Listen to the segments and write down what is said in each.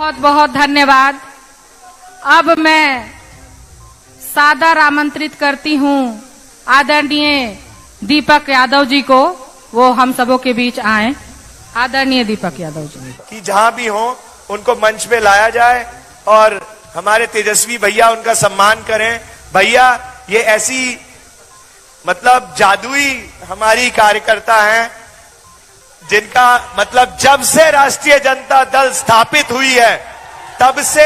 बहुत बहुत धन्यवाद। अब मैं सादर आमंत्रित करती हूँ आदरणीय दीपक यादव जी को, वो हम सबों के बीच आए। आदरणीय दीपक यादव जी कि जहां भी हो उनको मंच पे लाया जाए और हमारे तेजस्वी भैया उनका सम्मान करें। भैया ये ऐसी मतलब जादुई हमारी कार्यकर्ता हैं जिनका मतलब जब से राष्ट्रीय जनता दल स्थापित हुई है तब से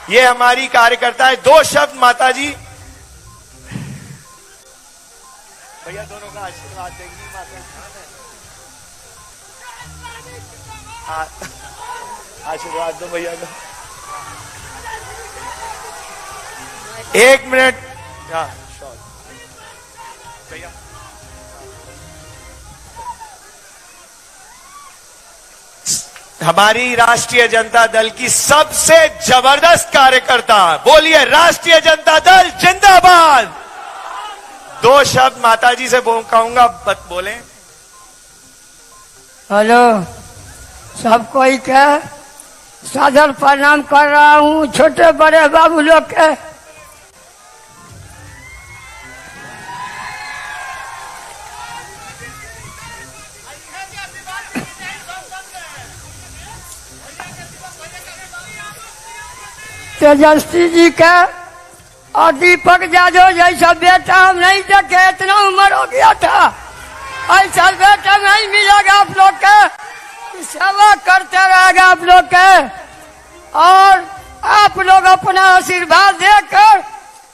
ये हमारी कार्यकर्ता है। दो शब्द माता जी, भैया दोनों का आशीर्वाद देंगी माता जी। आशीर्वाद दो भैया को। एक मिनट भैया। हमारी राष्ट्रीय जनता दल की सबसे जबरदस्त कार्यकर्ता, बोलिए राष्ट्रीय जनता दल जिंदाबाद। दो शब्द माताजी से कहूंगा, बोले। हेलो, सब कोई के सादर प्रणाम कर रहा हूँ, छोटे बड़े बाबू लोग के। तेजस्वी जी के और दीपक यादव जैसा बेटा हम नहीं देखे, इतना उम्र हो गया था, ऐसा बेटा नहीं मिलेगा आप लोग के। सेवा करते रहेगा आप लोग के और आप लोग अपना आशीर्वाद देकर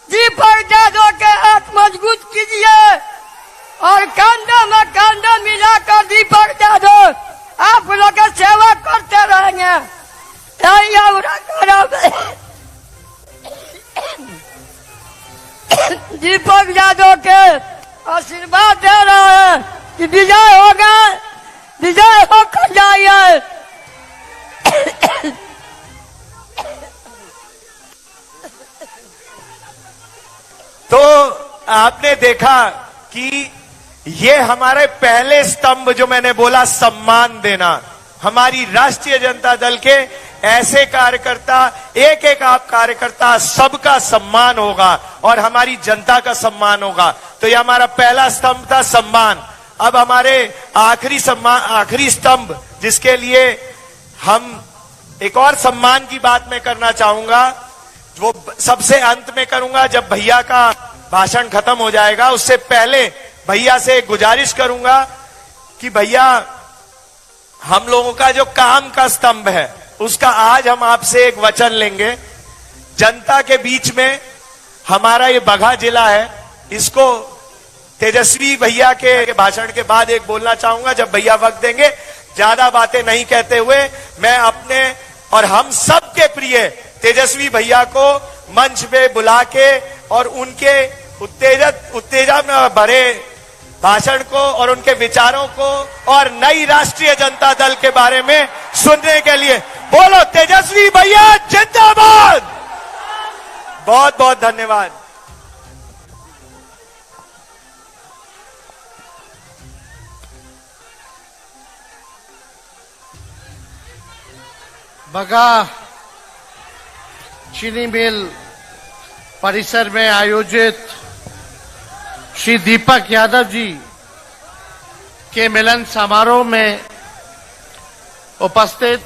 दीपक यादव के हाथ मजबूत कीजिए और कंधा में कंधा मिलाकर दीपक यादव आप लोग की सेवा करते रहेंगे। दीपक यादव के आशीर्वाद दे रहे हैं कि विजय होगा, विजय होकर जाइए। तो आपने देखा कि ये हमारे पहले स्तंभ जो मैंने बोला सम्मान देना, हमारी राष्ट्रीय जनता दल के ऐसे कार्यकर्ता, एक एक आप कार्यकर्ता, सबका सम्मान होगा और हमारी जनता का सम्मान होगा। तो ये हमारा पहला स्तंभ था, सम्मान। अब हमारे आखिरी स्तंभ जिसके लिए हम एक और सम्मान की बात मैं करना चाहूंगा, वो सबसे अंत में करूंगा जब भैया का भाषण खत्म हो जाएगा। उससे पहले भैया से गुजारिश करूंगा कि भैया हम लोगों का जो काम का स्तंभ है उसका आज हम आपसे एक वचन लेंगे। जनता के बीच में हमारा ये बगहा जिला है, इसको तेजस्वी भैया के भाषण के बाद एक बोलना चाहूंगा जब भैया वक्त देंगे। ज्यादा बातें नहीं कहते हुए मैं अपने और हम सब के प्रिय तेजस्वी भैया को मंच पे बुला के और उनके उत्तेजन भरे भाषण को और उनके विचारों को और नई राष्ट्रीय जनता दल के बारे में सुनने के लिए बोलो तेजस्वी भैया जिंदाबाद। बहुत बहुत धन्यवाद। बगहा चीनी मिल परिसर में आयोजित श्री दीपक यादव जी के मिलन समारोह में उपस्थित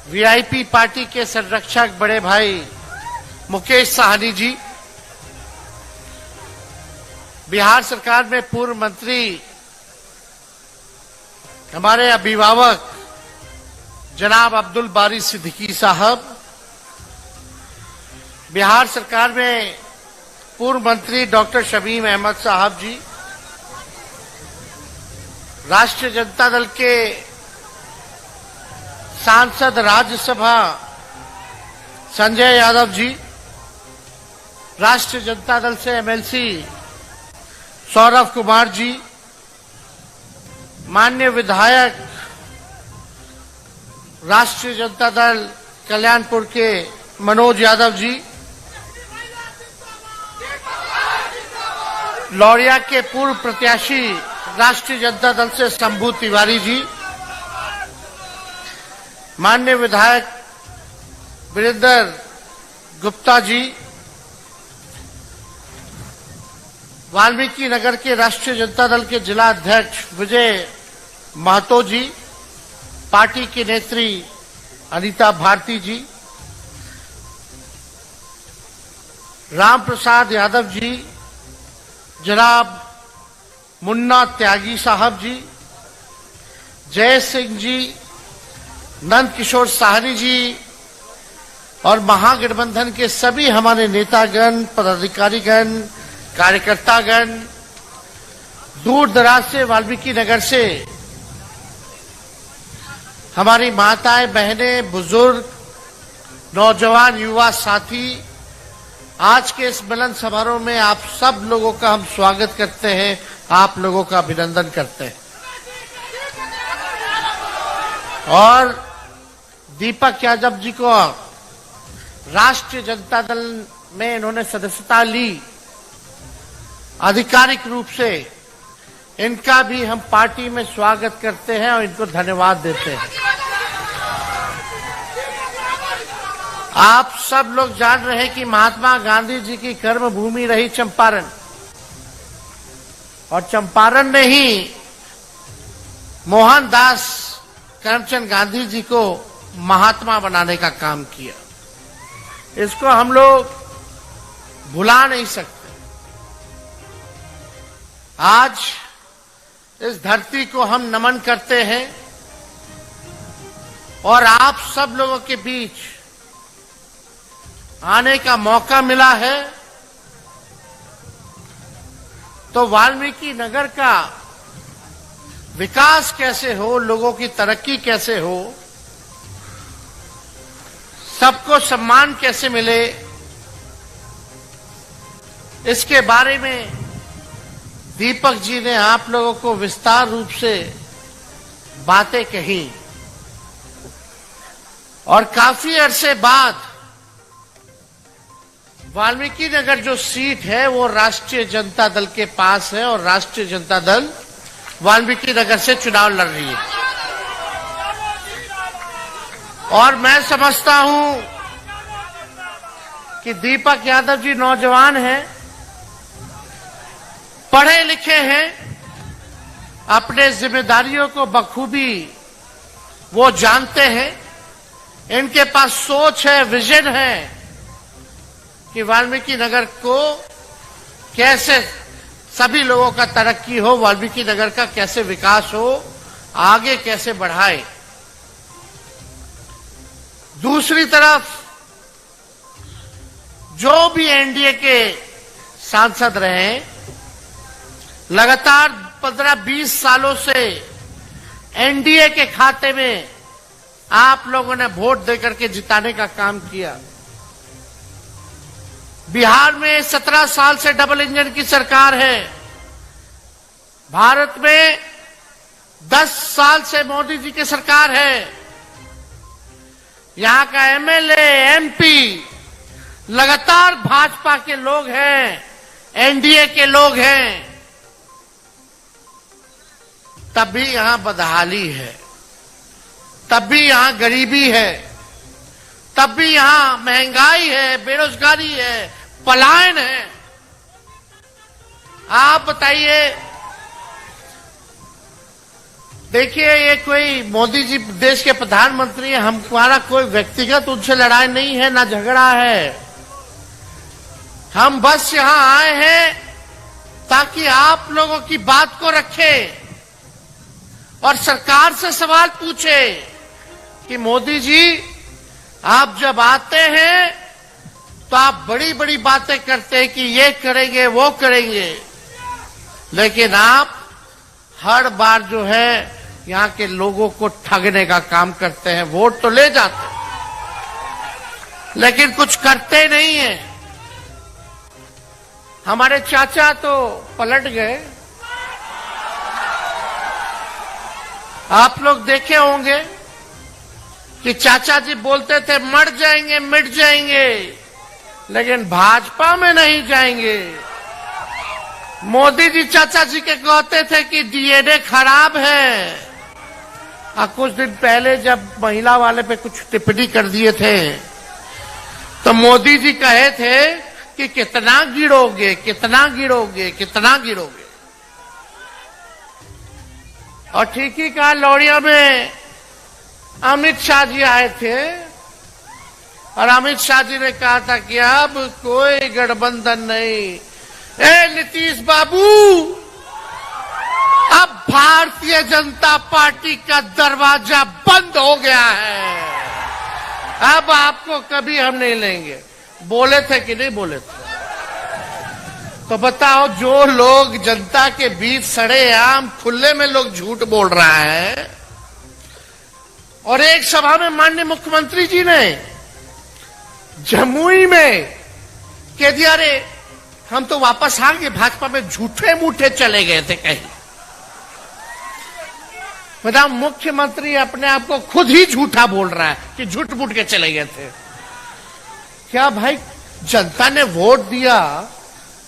वीआईपी पार्टी के संरक्षक बड़े भाई मुकेश साहनी जी, बिहार सरकार में पूर्व मंत्री हमारे अभिभावक जनाब अब्दुल बारी सिद्दीकी साहब, बिहार सरकार में पूर्व मंत्री डॉक्टर शमीम अहमद साहब जी, राष्ट्रीय जनता दल के सांसद राज्यसभा संजय यादव जी, राष्ट्रीय जनता दल से एमएलसी सौरभ कुमार जी, माननीय विधायक राष्ट्रीय जनता दल कल्याणपुर के मनोज यादव जी, लौरिया के पूर्व प्रत्याशी राष्ट्रीय जनता दल से शंभू तिवारी जी, माननीय विधायक वीरेंद्र गुप्ता जी, वाल्मीकि नगर के राष्ट्रीय जनता दल के जिला अध्यक्ष विजय महतो जी, पार्टी की नेत्री अनीता भारती जी, राम प्रसाद यादव जी, जनाब मुन्ना त्यागी साहब जी, जय सिंह जी, नंद किशोर साहनी जी और महागठबंधन के सभी हमारे नेतागण, पदाधिकारीगण, कार्यकर्तागण, दूर दराज से वाल्मीकि नगर से हमारी माताएं, बहनें, बुजुर्ग, नौजवान, युवा साथी, आज के इस मिलन समारोह में आप सब लोगों का हम स्वागत करते हैं, आप लोगों का अभिनंदन करते हैं। और दीपक यादव जी को राष्ट्रीय जनता दल में इन्होंने सदस्यता ली, आधिकारिक रूप से इनका भी हम पार्टी में स्वागत करते हैं और इनको धन्यवाद देते हैं। आप सब लोग जान रहे हैं कि महात्मा गांधी जी की कर्मभूमि रही चंपारण, और चंपारण ने ही मोहनदास करमचंद गांधी जी को महात्मा बनाने का काम किया। इसको हम लोग भुला नहीं सकते। आज इस धरती को हम नमन करते हैं और आप सब लोगों के बीच आने का मौका मिला है, तो वाल्मीकि नगर का विकास कैसे हो, लोगों की तरक्की कैसे हो, सबको सम्मान कैसे मिले, इसके बारे में दीपक जी ने आप लोगों को विस्तार रूप से बातें कही। और काफी अरसे बाद वाल्मीकि नगर जो सीट है वो राष्ट्रीय जनता दल के पास है और राष्ट्रीय जनता दल वाल्मीकि नगर से चुनाव लड़ रही है। और मैं समझता हूं कि दीपक यादव जी नौजवान हैं, पढ़े लिखे हैं, अपने जिम्मेदारियों को बखूबी वो जानते हैं, इनके पास सोच है, विजन है कि वाल्मीकि नगर को कैसे सभी लोगों का तरक्की हो, वाल्मीकि नगर का कैसे विकास हो, आगे कैसे बढ़ाए। दूसरी तरफ जो भी एनडीए के सांसद रहे, लगातार 15-20 सालों से एनडीए के खाते में आप लोगों ने वोट देकर के जिताने का काम किया। बिहार में 17 साल से डबल इंजन की सरकार है। भारत में 10 साल से मोदी जी की सरकार है। यहां का एमएलए, एमपी लगातार भाजपा के लोग हैं, एनडीए के लोग हैं। तब भी यहां बदहाली है, तब भी यहां गरीबी है, तब भी यहां महंगाई है, बेरोजगारी है, पलायन है। आप बताइए, देखिए ये कोई मोदी जी देश के प्रधानमंत्री हैं, हमारा कोई व्यक्तिगत उनसे लड़ाई नहीं है, ना झगड़ा है। हम बस यहां आए हैं ताकि आप लोगों की बात को रखें और सरकार से सवाल पूछे कि मोदी जी आप जब आते हैं तो आप बड़ी बड़ी बातें करते हैं कि ये करेंगे वो करेंगे, लेकिन आप हर बार जो है यहां के लोगों को ठगने का काम करते हैं। वोट तो ले जाते हैं लेकिन कुछ करते नहीं है। हमारे चाचा तो पलट गए, आप लोग देखे होंगे कि चाचा जी बोलते थे मर जाएंगे मिट जाएंगे, लेकिन भाजपा में नहीं जाएंगे। मोदी जी चाचा जी के कहते थे कि डीएनए खराब है। और कुछ दिन पहले जब महिला वाले पे कुछ टिप्पणी कर दिए थे तो मोदी जी कहे थे कि कितना गिरोगे, कितना गिरोगे, कितना गिरोगे। और ठीक ही कहा, लौड़िया में अमित शाह जी आए थे और अमित शाह जी ने कहा था कि अब कोई गठबंधन नहीं। ए नीतीश बाबू, अब भारतीय जनता पार्टी का दरवाजा बंद हो गया है, अब आपको कभी हम नहीं लेंगे। बोले थे कि नहीं बोले थे? तो बताओ, जो लोग जनता के बीच सड़े आम खुले में लोग झूठ बोल रहा है। और एक सभा में माननीय मुख्यमंत्री जी ने जमुई में कह दिया, अरे हम तो वापस आ गए, भाजपा में झूठे मूठे चले गए थे कहीं। बताओ, मुख्यमंत्री अपने आप को खुद ही झूठा बोल रहा है कि झूठ मूठ के चले गए थे। क्या भाई, जनता ने वोट दिया,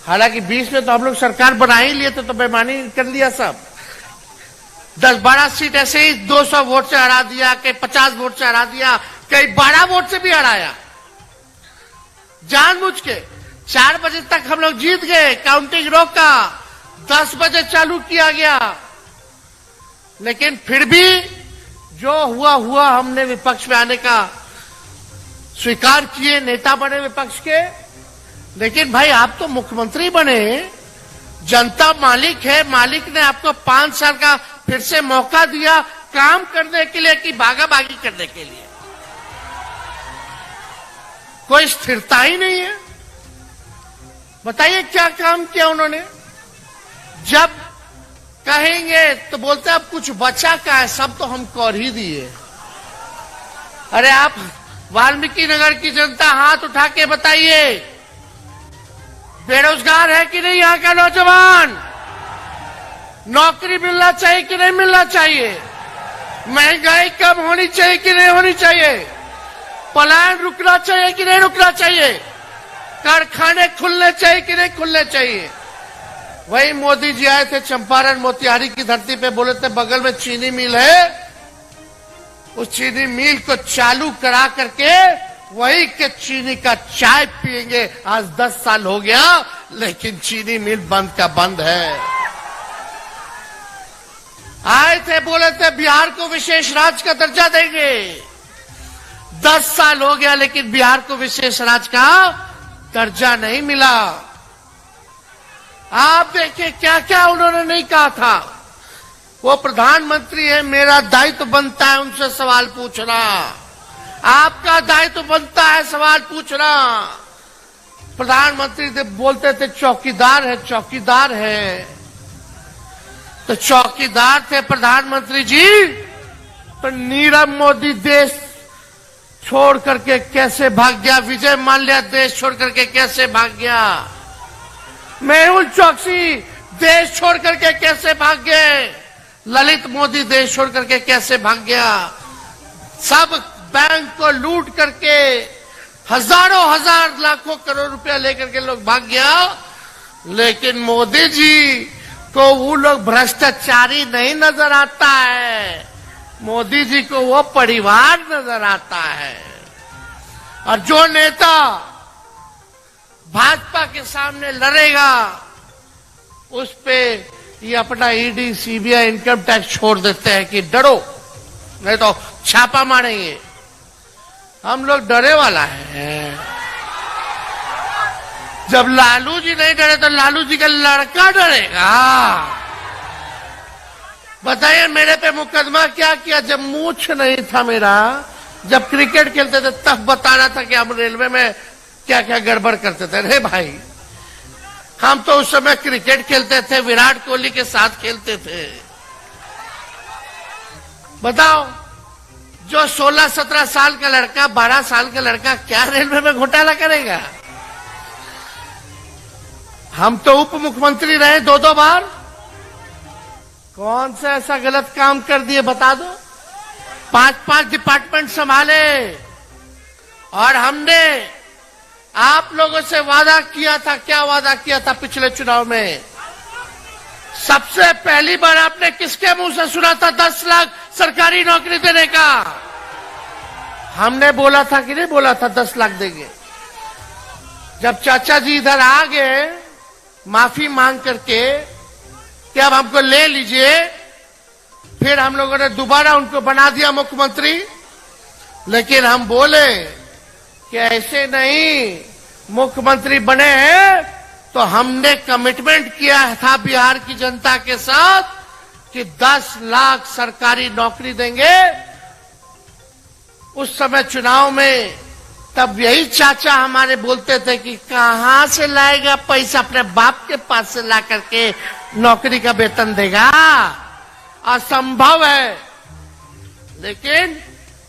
हालांकि 20 में तो हम लोग सरकार बना ही लिए थे, तो बेईमानी कर लिया सब। 10-12 सीट ऐसे ही 200 वोट से हरा दिया, कहीं 50 वोट से हरा दिया, कहीं 12 वोट से भी हराया जानबूझ के। 4 बजे तक हम लोग जीत गए, काउंटिंग रोका, 10 बजे चालू किया गया। लेकिन फिर भी जो हुआ हुआ, हमने विपक्ष में आने का स्वीकार किए, नेता बने विपक्ष के। लेकिन भाई, आप तो मुख्यमंत्री बने, जनता मालिक है, मालिक ने आपको 5 साल का फिर से मौका दिया काम करने के लिए कि भागाभागी करने के लिए। कोई स्थिरता ही नहीं है। बताइए क्या काम किया उन्होंने? जब कहेंगे तो बोलते अब कुछ बचा का है, सब तो हम कर ही दिए। अरे आप वाल्मीकि नगर की जनता हाथ उठा के बताइए, बेरोजगार है कि नहीं यहाँ का नौजवान? नौकरी मिलना चाहिए कि नहीं मिलना चाहिए? महंगाई कम होनी चाहिए कि नहीं होनी चाहिए? पलायन रुकना चाहिए कि नहीं रुकना चाहिए? कारखाने खुलने चाहिए कि नहीं खुलने चाहिए? वही मोदी जी आए थे चंपारण मोतिहारी की धरती पे, बोले थे बगल में चीनी मिल है, उस चीनी मिल को चालू करा करके वही के चीनी का चाय पिएंगे। आज 10 साल हो गया, लेकिन चीनी मिल बंद का बंद है। आए थे, बोले थे बिहार को विशेष राज्य का दर्जा देंगे। 10 साल हो गया, लेकिन बिहार को विशेष राज्य का दर्जा नहीं मिला। आप देखिए क्या क्या उन्होंने नहीं कहा था। वो प्रधानमंत्री है, मेरा दायित्व बनता है उनसे सवाल पूछना, आपका दायित्व बनता है सवाल पूछना। प्रधानमंत्री बोलते थे चौकीदार है, चौकीदार है, तो चौकीदार थे प्रधानमंत्री जी, तो नीरव मोदी देश छोड़ करके कैसे भाग गया? विजय माल्या देश छोड़ करके कैसे भाग गया? मेहुल चौकसी देश छोड़ करके कैसे भाग गए? ललित मोदी देश छोड़ करके कैसे भाग गया? सब बैंक को लूट करके हजारों हजार लाखों करोड़ रुपया लेकर के लोग भाग गया। लेकिन मोदी जी को वो लोग भ्रष्टाचारी नहीं नजर आता है, मोदी जी को वो परिवार नजर आता है। और जो नेता भाजपा के सामने लड़ेगा, उस पे ये अपना ईडी, सीबीआई, इनकम टैक्स छोड़ देते हैं कि डरो, नहीं तो छापा मारेंगे। हम लोग डरे वाला है। जब लालू जी नहीं डरे तो लालू जी का लड़का डरेगा। बताइए, मेरे पे मुकदमा क्या किया? जब मूछ नहीं था मेरा, जब क्रिकेट खेलते थे तब बताना था कि हम रेलवे में क्या क्या गड़बड़ करते थे। अरे भाई, हम तो उस समय क्रिकेट खेलते थे, विराट कोहली के साथ खेलते थे। बताओ, जो 16-17 साल का लड़का, 12 साल का लड़का क्या रेलवे में घोटाला करेगा? हम तो उप मुख्यमंत्री रहे 2-2 बार, कौन सा ऐसा गलत काम कर दिए बता दो? 5-5 डिपार्टमेंट संभाले, और हमने आप लोगों से वादा किया था, क्या वादा किया था पिछले चुनाव में? सबसे पहली बार आपने किसके मुंह से सुना था 10 लाख सरकारी नौकरी देने का? हमने बोला था कि नहीं बोला था 10 लाख देंगे? जब चाचा जी इधर आ गए माफी मांग करके कि अब हमको ले लीजिए, फिर हम लोगों ने दोबारा उनको बना दिया मुख्यमंत्री। लेकिन हम बोले कि ऐसे नहीं, मुख्यमंत्री बने हैं तो हमने कमिटमेंट किया था बिहार की जनता के साथ कि 10 लाख सरकारी नौकरी देंगे। उस समय चुनाव में तब यही चाचा हमारे बोलते थे कि कहां से लाएगा पैसा, अपने बाप के पास से ला करके नौकरी का वेतन देगा, असंभव है। लेकिन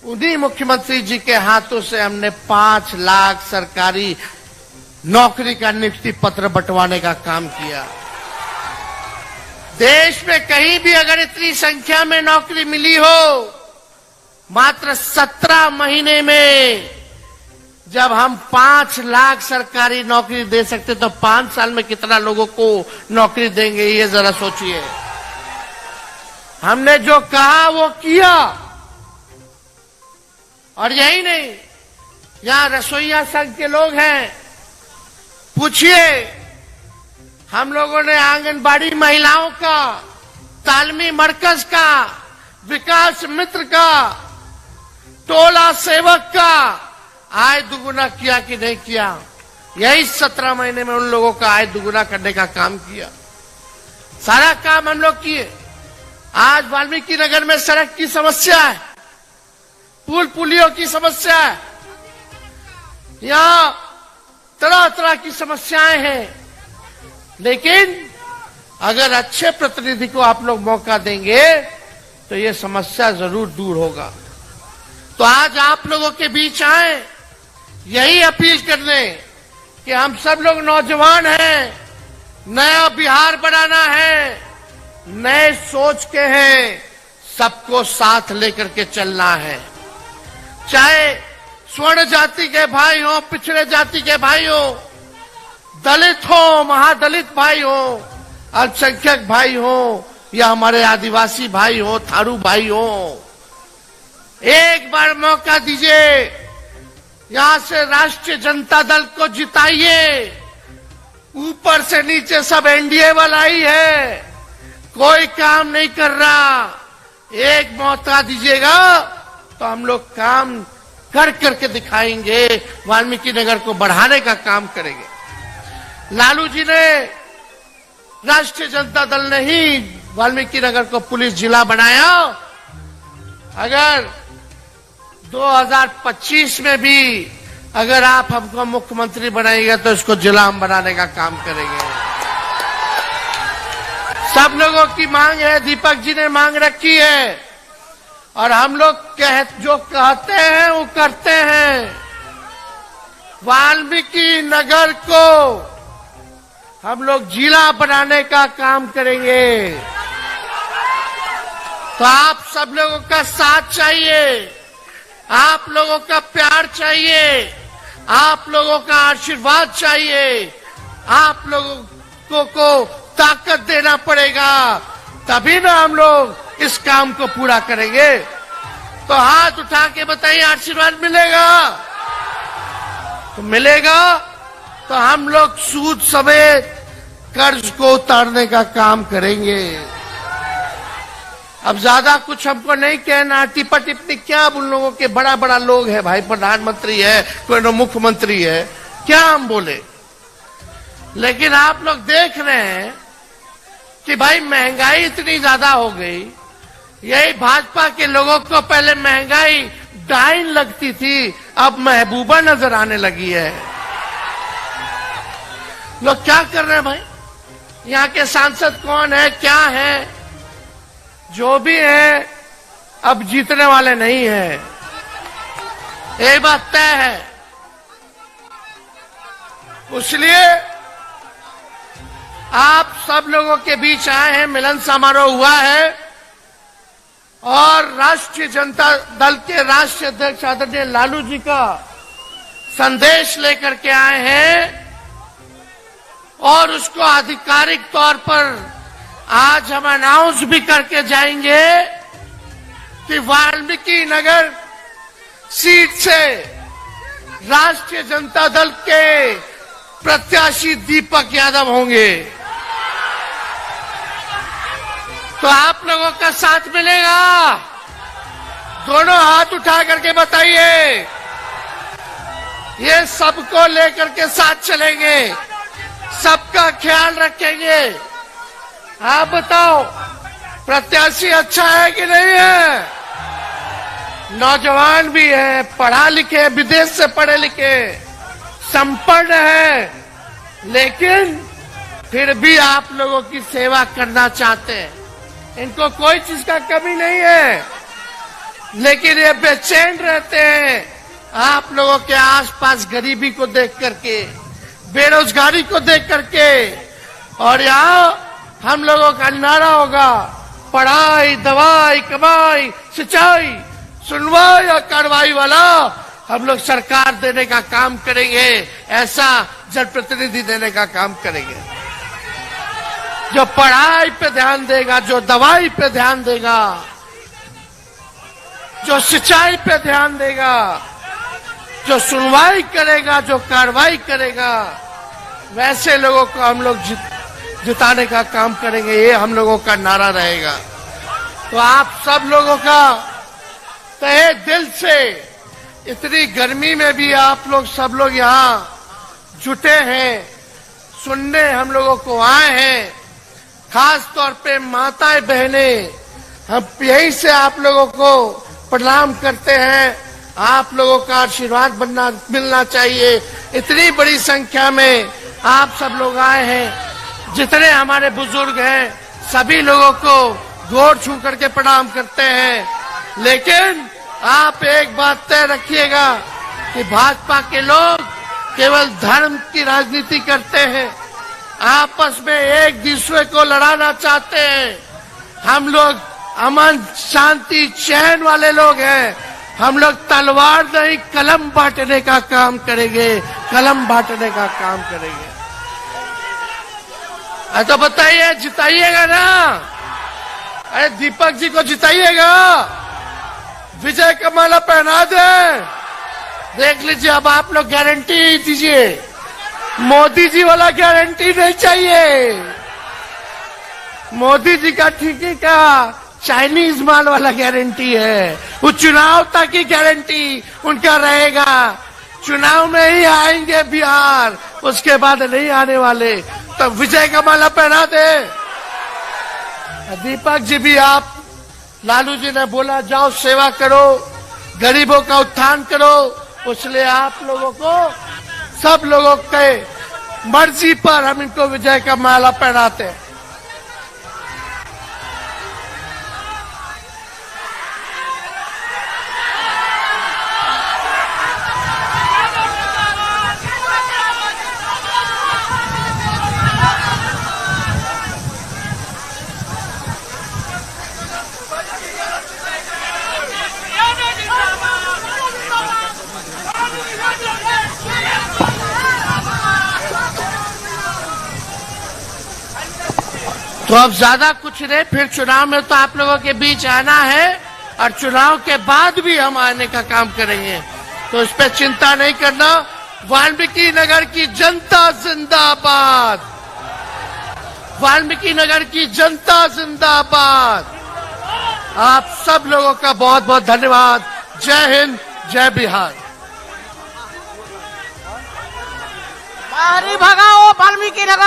उन्हीं मुख्यमंत्री जी के हाथों से हमने 5 लाख सरकारी नौकरी का नियुक्ति पत्र बंटवाने का काम किया। देश में कहीं भी अगर इतनी संख्या में नौकरी मिली हो, मात्र 17 महीने में जब हम 5 लाख सरकारी नौकरी दे सकते तो 5 साल में कितना लोगों को नौकरी देंगे, ये जरा सोचिए। हमने जो कहा वो किया। और यही नहीं, यहां रसोईया संघ के लोग हैं, पूछिए। हम लोगों ने आंगनबाड़ी महिलाओं का, तालमी मरकज का, विकास मित्र का, टोला सेवक का आय दुगुना किया कि नहीं किया? यही 17 महीने में उन लोगों का आय दुगुना करने का काम किया। सारा काम हम लोग किए। आज वाल्मीकि नगर में सड़क की समस्या है, पुल पुलियों की समस्या है, यहां तरह तरह की समस्याएं हैं। लेकिन अगर अच्छे प्रतिनिधि को आप लोग मौका देंगे तो ये समस्या जरूर दूर होगा। तो आज आप लोगों के बीच आए यही अपील करने कि हम सब लोग नौजवान हैं, नया बिहार बनाना है, नए सोच के हैं, सबको साथ लेकर के चलना है। चाहे स्वर्ण जाति के भाई हो, पिछड़े जाति के भाई हो, दलित हो, महादलित भाई हो, अल्पसंख्यक भाई हो, या हमारे आदिवासी भाई हो, थारू भाई हो, एक बार मौका दीजिए। यहां से राष्ट्रीय जनता दल को जिताइए। ऊपर से नीचे सब एनडीए वाला ही है, कोई काम नहीं कर रहा। एक मौका दीजिएगा तो हम लोग काम कर करके दिखाएंगे, वाल्मीकि नगर को बढ़ाने का काम करेंगे। लालू जी ने, राष्ट्रीय जनता दल ने ही वाल्मीकि नगर को पुलिस जिला बनाया। अगर 2025 में भी अगर आप हमको मुख्यमंत्री बनाएंगे तो इसको जिला हम बनाने का काम करेंगे। सब लोगों की मांग है, दीपक जी ने मांग रखी है, और हम लोग जो कहते हैं वो करते हैं। वाल्मीकि नगर को हम लोग जिला बनाने का काम करेंगे। तो आप सब लोगों का साथ चाहिए, आप लोगों का प्यार चाहिए, आप लोगों का आशीर्वाद चाहिए, आप लोगों को ताकत देना पड़ेगा, तभी ना हम लोग इस काम को पूरा करेंगे। तो हाथ उठा के बताइए, आशीर्वाद मिलेगा? तो मिलेगा तो हम लोग सूद समेत कर्ज को उतारने का काम करेंगे। अब ज्यादा कुछ हमको नहीं कहना, टिप्पा टिप्पणी क्या, उन लोगों के बड़ा बड़ा लोग है भाई, प्रधानमंत्री है, कोई न मुख्यमंत्री है, क्या हम बोले। लेकिन आप लोग देख रहे हैं कि भाई महंगाई इतनी ज्यादा हो गई। यही भाजपा के लोगों को पहले महंगाई डाइन लगती थी, अब महबूबा नजर आने लगी है। लोग क्या कर रहे हैं भाई? यहाँ के सांसद कौन है, क्या है? जो भी है अब जीतने वाले नहीं है, ये बात तय है। इसलिए आप सब लोगों के बीच आए हैं, मिलन समारोह हुआ है, और राष्ट्रीय जनता दल के राष्ट्रीय अध्यक्ष आदरणीय लालू जी का संदेश लेकर के आए हैं, और उसको आधिकारिक तौर पर आज हम अनाउंस भी करके जाएंगे कि वाल्मीकि नगर सीट से राष्ट्रीय जनता दल के प्रत्याशी दीपक यादव होंगे। तो आप लोगों का साथ मिलेगा? दोनों हाथ उठा करके बताइए। ये सबको लेकर के साथ चलेंगे, सबका ख्याल रखेंगे। आप बताओ, प्रत्याशी अच्छा है कि नहीं है? नौजवान भी है, पढ़ा लिखे, विदेश से पढ़े लिखे, संपन्न है, लेकिन फिर भी आप लोगों की सेवा करना चाहते हैं। इनको कोई चीज का कमी नहीं है, लेकिन ये बेचैन रहते हैं आप लोगों के आसपास गरीबी को देख करके, बेरोजगारी को देख करके। और यहाँ हम लोगों का नारा होगा, पढ़ाई, दवाई, कमाई, सिंचाई, सुनवाई और कार्रवाई वाला हम लोग सरकार देने का काम करेंगे। ऐसा जनप्रतिनिधि देने का काम करेंगे जो पढ़ाई पे ध्यान देगा, जो दवाई पे ध्यान देगा, जो सिंचाई पे ध्यान देगा, जो सुनवाई करेगा, जो कार्रवाई करेगा, वैसे लोगों को हम लोग जिताने का काम करेंगे। ये हम लोगों का नारा रहेगा। तो आप सब लोगों का तहे दिल से, इतनी गर्मी में भी आप लोग सब लोग यहाँ जुटे हैं, सुनने हम लोगों को आए हैं। खास तौर पे माताएं बहनें, हम यहीं से आप लोगों को प्रणाम करते हैं। आप लोगों का आशीर्वाद मिलना चाहिए। इतनी बड़ी संख्या में आप सब लोग आए हैं। जितने हमारे बुजुर्ग हैं, सभी लोगों को गोड़ छू करके प्रणाम करते हैं। लेकिन आप एक बात तय रखिएगा कि भाजपा के लोग केवल धर्म की राजनीति करते हैं, आपस में एक दूसरे को लड़ाना चाहते हैं। हम लोग अमन, शांति, चैन वाले लोग हैं। हम लोग तलवार नहीं, कलम बांटने का काम करेंगे, कलम बांटने का काम करेंगे। तो बताइए, जिताइएगा ना? अरे दीपक जी को जिताइएगा, विजय का माला पहना दे। देख लीजिए, अब आप लोग गारंटी दीजिए। मोदी जी वाला गारंटी नहीं चाहिए। मोदी जी का ठीक है का चाइनीज माल वाला गारंटी है। वो चुनाव तक की गारंटी उनका रहेगा। चुनाव में ही आएंगे बिहार, उसके बाद नहीं आने वाले। तो विजय का माला पहना दे। दीपक जी भी, आप लालू जी ने बोला जाओ सेवा करो, गरीबों का उत्थान करो, इसलिए आप लोगों को, सब लोगों के मर्जी पर हम इनको विजय का माला पहनाते हैं। तो अब ज्यादा कुछ नहीं, फिर चुनाव में तो आप लोगों के बीच आना है, और चुनाव के बाद भी हम आने का काम करेंगे। तो इस पे चिंता नहीं करना। वाल्मीकि नगर की जनता जिंदाबाद, वाल्मीकि नगर की जनता जिंदाबाद। आप सब लोगों का बहुत बहुत धन्यवाद। जय हिंद, जय बिहार। बाहरी भगाओ वाल्मीकि नगर।